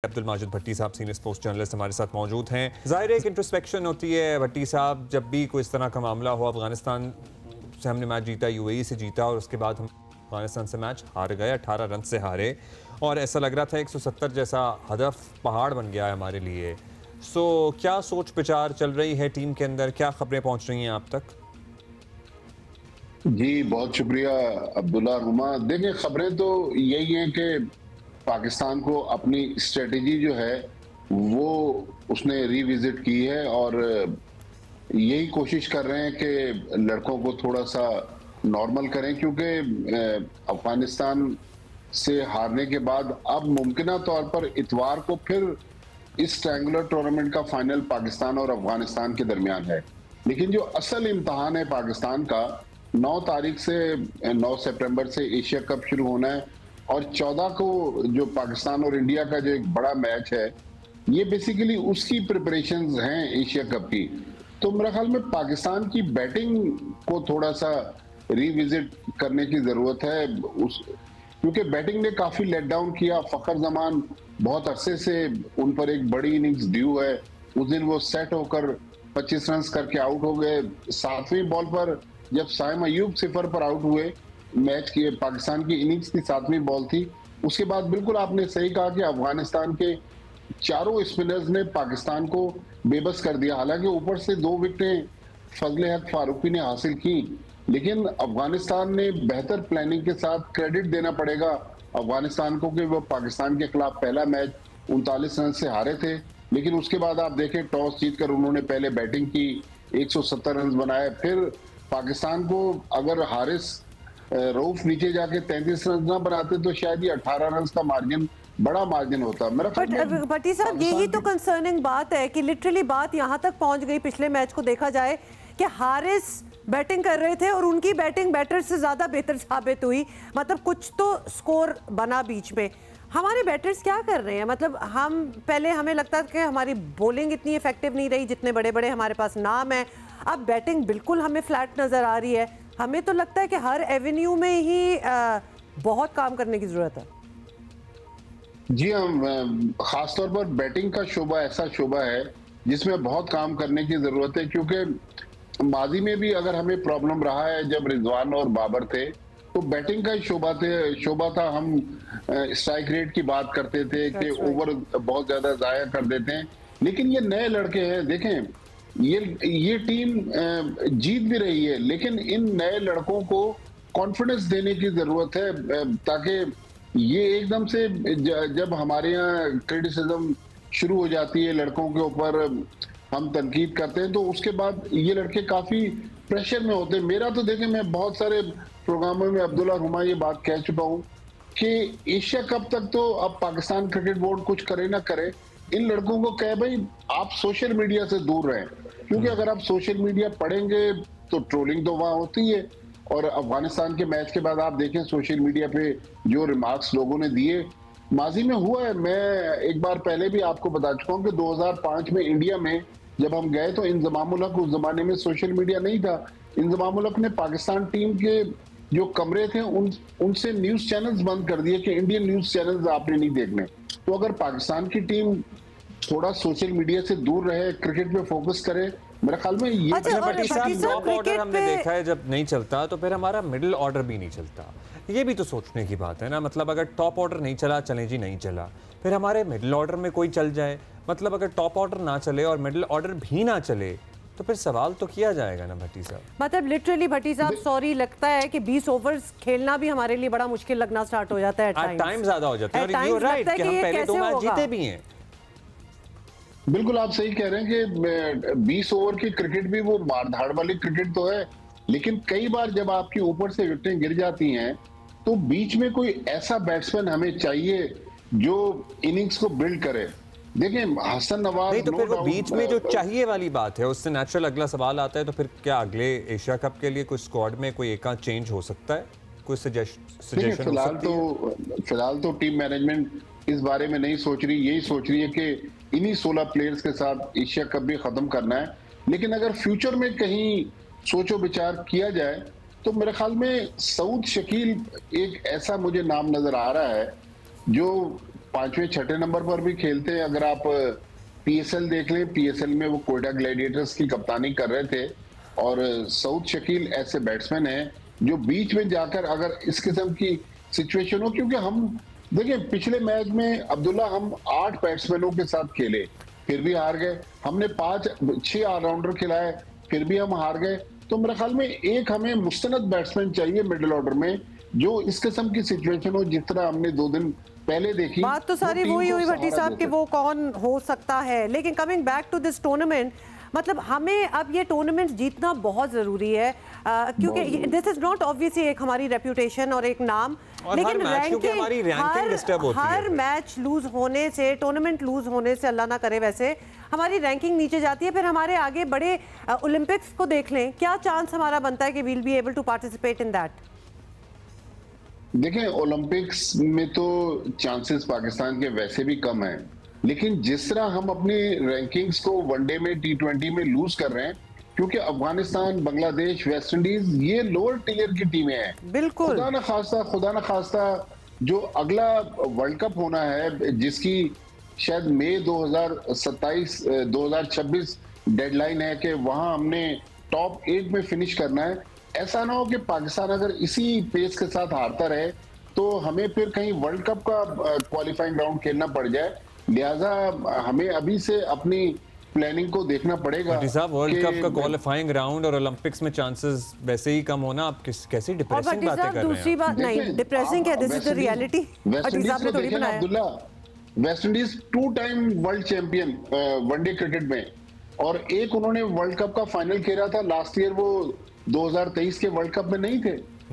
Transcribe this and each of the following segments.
अब्दुल माजिद भट्टी साहब senior sports journalist हमारे साथ मौजूद हैं। ज़ाहिर एक इंट्रोस्पेक्शन होती है भट्टी साहब, जब भी कोई इस तरह का मामला हो। अफगानिस्तान से हमने मैच जीता, यूएई से जीता और उसके बाद हम अफगानिस्तान से मैच हार गए, 18 रन से हारे और ऐसा लग रहा था 170 जैसा हदफ पहाड़ बन गया है हमारे लिए। क्या सोच विचार चल रही है टीम के अंदर, क्या खबरें पहुंच रही हैं आप तक? जी बहुत शुक्रिया अब्दुल्ला रुमा। देखिए खबरें तो यही हैं कि पाकिस्तान को अपनी स्ट्रेटजी जो है वो उसने रिविजिट की है और यही कोशिश कर रहे हैं कि लड़कों को थोड़ा सा नॉर्मल करें, क्योंकि अफगानिस्तान से हारने के बाद अब मुमकिन तौर पर इतवार को फिर इस ट्रायंगुलर टूर्नामेंट का फाइनल पाकिस्तान और अफगानिस्तान के दरमियान है। लेकिन जो असल इम्तहान है पाकिस्तान का 9 तारीख से 9 सितंबर से एशिया कप शुरू होना है और 14 को जो पाकिस्तान और इंडिया का जो एक बड़ा मैच है, ये बेसिकली उसकी प्रिपरेशंस हैं एशिया कप की। तो मेरे ख्याल में पाकिस्तान की बैटिंग को थोड़ा सा रिविजिट करने की जरूरत है, क्योंकि बैटिंग ने काफी लेट डाउन किया। फखर जमान बहुत अरसे से उन पर एक बड़ी इनिंग्स ड्यू है। उस दिन वो सेट होकर 25 रन करके आउट हो गए। 7वीं बॉल पर जब साइम अयूब 0 पर आउट हुए, मैच की पाकिस्तान की इनिंग्स की 7वीं बॉल थी, उसके बाद बिल्कुल आपने सही कहा कि अफगानिस्तान के चारों स्पिनर्स ने पाकिस्तान को बेबस कर दिया। हालांकि ऊपर से 2 विकेटें फजले हक फारूकी ने हासिल की, लेकिन अफगानिस्तान ने बेहतर प्लानिंग के साथ क्रेडिट देना पड़ेगा अफगानिस्तान को कि वो पाकिस्तान के खिलाफ पहला मैच 39 रन से हारे थे। लेकिन उसके बाद आप देखें टॉस जीतकर उन्होंने पहले बैटिंग की, 170 रन बनाए। फिर पाकिस्तान को अगर हारिस रऊफ नीचे जाके 33 रन ना बनाते तो शायद ये 18 रन का मार्जिन, बड़ा मार्जिन होता। मेरा भट्टी साहब यही तो कंसर्निंग बात है कि लिटरली बात यहाँ तक पहुँच गई। पिछले मैच को देखा जाए कि हारिस बैटिंग कर रहे थे और उनकी बैटिंग बैटर से ज्यादा बेहतर साबित हुई। मतलब कुछ तो स्कोर बना बीच में। हमारे बैटर्स क्या कर रहे हैं? मतलब हम पहले हमें लगता था कि हमारी बॉलिंग इतनी इफेक्टिव नहीं रही, जितने बड़े बड़े हमारे पास नाम है। अब बैटिंग बिल्कुल हमें फ्लैट नजर आ रही है। हमें तो लगता है कि हर एवेन्यू में ही बहुत काम करने की जरूरत है। जी हम खासतौर पर बैटिंग का शोबा ऐसा शोबा है जिसमें बहुत काम करने की जरूरत है, क्योंकि माजी में भी अगर हमें प्रॉब्लम रहा है जब रिजवान और बाबर थे तो बैटिंग का ही शोबा था। हम स्ट्राइक रेट की बात करते थे कि ओवर बहुत ज्यादा जाया कर देते हैं। लेकिन ये नए लड़के हैं, देखें ये टीम जीत भी रही है, लेकिन इन नए लड़कों को कॉन्फिडेंस देने की जरूरत है, ताकि ये एकदम से जब हमारे यहाँ क्रिटिसिज्म शुरू हो जाती है, लड़कों के ऊपर हम तनकीद करते हैं, तो उसके बाद ये लड़के काफी प्रेशर में होते हैं। मेरा तो देखें, मैं बहुत सारे प्रोग्रामों में अब्दुल्ला रुमा ये बात कह चुका हूँ कि एशिया कप तक तो अब पाकिस्तान क्रिकेट बोर्ड कुछ करे ना करे, इन लड़कों को कहे भाई आप सोशल मीडिया से दूर रहें, क्योंकि अगर आप सोशल मीडिया पढ़ेंगे तो ट्रोलिंग तो वहां होती है। और अफगानिस्तान के मैच के बाद आप देखें सोशल मीडिया पे जो रिमार्क्स लोगों ने दिए, माजी में हुआ है। मैं एक बार पहले भी आपको बता चुका हूँ कि 2005 में इंडिया में जब हम गए तो इंजमामुल हक, उस जमाने में सोशल मीडिया नहीं था, इंजमामुल हक ने पाकिस्तान टीम के जो कमरे थे उनसे न्यूज चैनल्स बंद कर दिए कि इंडियन न्यूज चैनल्स आपने नहीं देखने। तो अगर पाकिस्तान की टीम थोड़ा सोशल मीडिया से दूर रहे, क्रिकेट पे फोकस करे, मेरे ख्याल में ये टॉप ऑर्डर हमने देखा है जब नहीं चलता तो फिर हमारा मिडिल ऑर्डर भी नहीं चलता। ये भी तो सोचने की बात है ना। मतलब अगर टॉप ऑर्डर नहीं चला, चले जी नहीं चला, फिर हमारे मिडिल ऑर्डर में कोई चल जाए। मतलब अगर टॉप ऑर्डर ना चले और मिडिल ऑर्डर भी ना चले तो फिर सवाल तो किया जाएगा ना भट्टी साहब। मतलब लिटरली भट्टी साहब सॉरी, लगता है कि 20 ओवर्स खेलना भी हमारे लिए बड़ा मुश्किल लगना स्टार्ट हो जाता है। टाइम ज्यादा हो जाता है और यू राइट कि हम पहले 2 मैच जीते भी हैं। बिल्कुल आप सही कह रहे हैं कि 20 ओवर की क्रिकेट भी वो मारधाड़ वाली क्रिकेट तो है, लेकिन कई बार जब आपकी ऊपर से विकेटें गिर जाती हैं तो बीच में कोई ऐसा बैट्समैन हमें चाहिए जो इनिंग्स को बिल्ड करे। देखें हसन नवाज नहीं, तो फिर वो बीच में जो चाहिए वाली बात है, उससे नेचुरल अगला सवाल आता है तो फिर क्या अगले एशिया कप के लिए कोई स्क्वाड में कोई एक चेंज हो सकता है? कोई सजेशन? फिलहाल तो टीम मैनेजमेंट इस बारे में नहीं सोच रही, यही सोच रही है कि इन्हीं 16 प्लेयर्स के साथ एशिया कप भी खत्म करना है। लेकिन अगर फ्यूचर में कहीं सोचो विचार किया जाए तो मेरे ख्याल में सऊद शकील एक ऐसा मुझे नाम नजर आ रहा है जो 5वें 6ठे नंबर पर भी खेलते हैं। अगर आप पीएसएल देख लें, पीएसएल में वो कोयटा ग्लैडिएटर्स की कप्तानी कर रहे थे और सऊद शकील ऐसे बैट्समैन हैं जो बीच में जाकर अगर इस किस्म की सिचुएशन हो, क्योंकि हम देखिए पिछले मैच में अब्दुल्ला हम 8 बैट्समैनों के साथ खेले फिर भी हार गए, हमने 5-6 ऑलराउंडर खिलाए फिर भी हम हार गए। तो मेरे ख्याल में एक हमें मुस्तनद बैट्समैन चाहिए मिडिल ऑर्डर में जो इस किस्म की सिचुएशन हो जिस तरह हमने 2 दिन पहले देखी। बात तो सारी वही हुई भट्टी साहब कि वो कौन हो सकता है, लेकिन coming back to this tournament, मतलब हमें अब ये टूर्नामेंट जीतना बहुत जरूरी है क्योंकि दिस इज नॉट ऑब्वियसली एक हमारी रेप्यूटेशन और एक नाम, लेकिन हर मैच लूज होने से, टूर्नामेंट लूज होने से, अल्लाह ना करे वैसे, हमारी रैंकिंग नीचे जाती है। फिर हमारे आगे बड़े ओलंपिक्स को देख लें, क्या चांस हमारा बनता है कि we'll be able to participate in that? देखें ओलंपिक्स में तो चांसेस पाकिस्तान के वैसे भी कम हैं, लेकिन जिस तरह हम अपनी रैंकिंग्स को वनडे में T20 में लूज कर रहे हैं, क्योंकि अफगानिस्तान, बांग्लादेश, वेस्ट इंडीज ये लोअर टियर की टीमें हैं। बिल्कुल। खुदा न खास्ता जो अगला वर्ल्ड कप होना है जिसकी शायद मई 2026 डेडलाइन है कि वहां हमने टॉप 8 में फिनिश करना है, ऐसा ना हो कि पाकिस्तान अगर इसी पेस के साथ हारता रहे तो हमें फिर कहीं वर्ल्ड कप का क्वालिफाइंग राउंड खेलना पड़ जाए। लिहाजा हमें अभी से अपनी प्लानिंग को देखना पड़ेगा। वर्ल्ड कप का क्वालिफाइंग राउंड और ओलंपिक्स में चांसेस वैसे ही कम होना, आप कैसी डिप्रेसिंग बातें कर रहे हैं? दूसरी बात नहीं डिप्रेसिंग है, this is the reality. Abdullah West Indies 2 time world champion one day cricket में, और एक उन्होंने वर्ल्ड कप का फाइनल खेला था लास्ट ईयर, वो 2023 के वर्ल्ड कप में नहीं थे।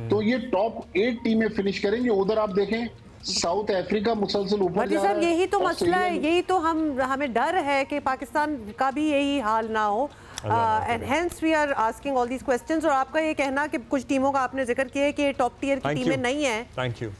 तो ये टॉप 8 टीमें फिनिश करेंगे। उधर आप देखें साउथ अफ्रीका मुसलसल ऊपर जा रहा है। यही तो मसला है, यही तो हमें डर है कि पाकिस्तान का भी यही हाल ना हो, and hence we are asking all these questions. और आपका ये कहना कि कुछ टीमों का आपने जिक्र किया है कि टॉप टियर की टीमें नहीं है। Thank you.